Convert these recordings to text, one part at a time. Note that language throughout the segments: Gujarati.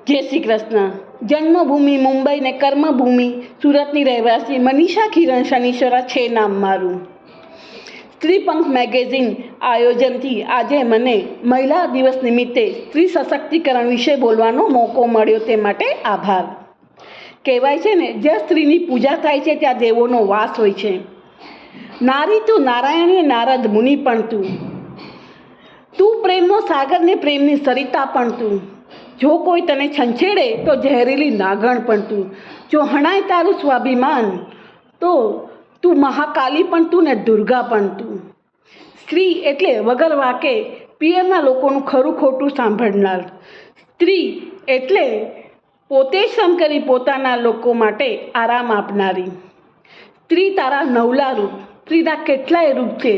જય શ્રી કૃષ્ણ. જન્મભૂમિ મુંબઈ ને કર્મભૂમિ સુરતની રહેવાસી મનીષા કિરણ શનિશ્વરા છે નામ મારું. સ્ત્રીપંખ મેગેઝિન આયોજનથી આજે મને મહિલા દિવસ નિમિત્તે સ્ત્રી સશક્તિકરણ વિશે બોલવાનો મોકો મળ્યો તે માટે આભાર. કહેવાય છે ને, જ્યાં સ્ત્રીની પૂજા થાય છે ત્યાં દેવોનો વાસ હોય છે. નારી તું નારાયણીય નારદ મુનિ પણ તું પ્રેમનો સાગર ને પ્રેમની સરિતા પણ તું. જો કોઈ તને છંછેડે તો ઝેરીલી નાગણ પણ તું. જો હણાય તારું સ્વાભિમાન તો તું મહાકાલી પણ તું ને દુર્ગા પણ તું. સ્ત્રી એટલે વગર વાકે પિયરના લોકોનું ખરું ખોટું સાંભળનાર. સ્ત્રી એટલે પોતે જ શ્રમ કરી પોતાના લોકો માટે આરામ આપનારી. સ્ત્રી તારા નવલા રૂપ. સ્ત્રીના કેટલાય રૂપ છે: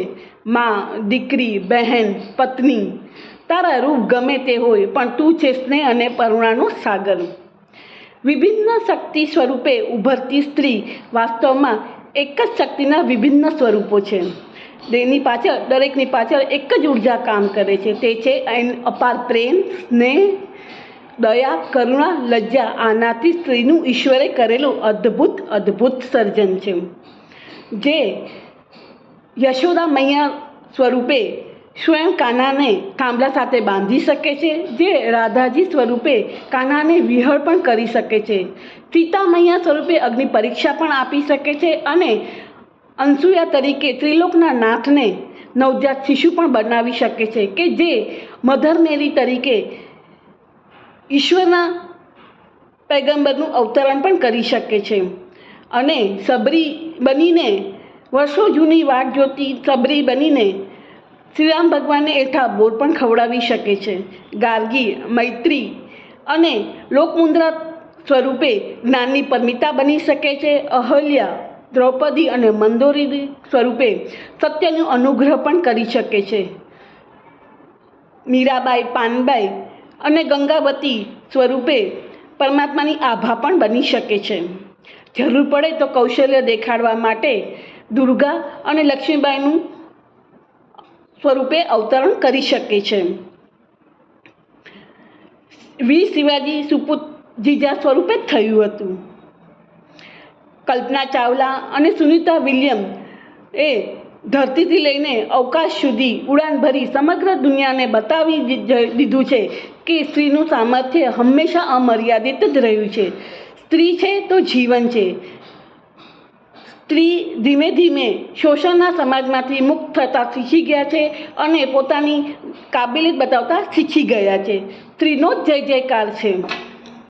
માં, દીકરી, બહેન, પત્ની. તારા રૂપ ગમે તે હોય, પણ તું છે સ્નેહ અને કરુણાનો સાગર. વિભિન્ન શક્તિ સ્વરૂપે ઉભરતી સ્ત્રી વાસ્તવમાં એક જ શક્તિના વિભિન્ન સ્વરૂપો છે. દરેકની પાછળ એક જ ઉર્જા કામ કરે છે. તે છે અપાર પ્રેમ, સ્નેહ, દયા, કરુણા, લજ્જા. આનાથી સ્ત્રીનું ઈશ્વરે કરેલું અદ્ભુત સર્જન છે. જે યશોદા મૈયા સ્વરૂપે સ્વયં કાનાને થાંભલા સાથે બાંધી શકે છે, જે રાધાજી સ્વરૂપે કાનાને વિહળ પણ કરી શકે છે, સીતા મૈયા સ્વરૂપે અગ્નિ પરીક્ષા પણ આપી શકે છે, અને અનસુયા તરીકે ત્રિલોકના નાથને નવજાત શિશુ પણ બનાવી શકે છે, કે જે મધર મેરી તરીકે ઈશ્વરના પૈગંબરનું અવતરણ પણ કરી શકે છે. અને સબરી બનીને વર્ષો જૂની વાટ જોતી સબરી બનીને શ્રીરામ ભગવાનને એઠા બોર પણ ખવડાવી શકે છે. ગાર્ગી, મૈત્રી અને લોકમુદ્રા સ્વરૂપે જ્ઞાનની પરમિતા બની શકે છે. અહલ્યા, દ્રૌપદી અને મંદોરી સ્વરૂપે સત્યનો અનુગ્રહ પણ કરી શકે છે. મીરાબાઈ, પાનબાઈ અને ગંગાવતી સ્વરૂપે પરમાત્માની આભા પણ બની શકે છે. જરૂર પડે તો કૌશલ્ય દેખાડવા માટે દુર્ગા અને લક્ષ્મીબાઈનું સ્વરૂપે અવતરણ કરી શકે છે. વીર શિવાજી સુપુત જીજા સ્વરૂપે થયું હતું. કલ્પના ચાવલા અને સુનિતા વિલિયમ એ ધરતીથી લઈને અવકાશ સુધી ઉડાન ભરી સમગ્ર દુનિયાને બતાવી દીધું છે કે સ્ત્રીનું સામર્થ્ય હંમેશા અમર્યાદિત જ રહ્યું છે. સ્ત્રી છે તો જીવન છે. સ્ત્રી ધીમે ધીમે શોષણના સમાજમાંથી મુક્ત થતાં શીખી ગયા છે અને પોતાની કાબેલિયત બતાવતા શીખી ગયા છે. સ્ત્રીનો જય જયકાર છે.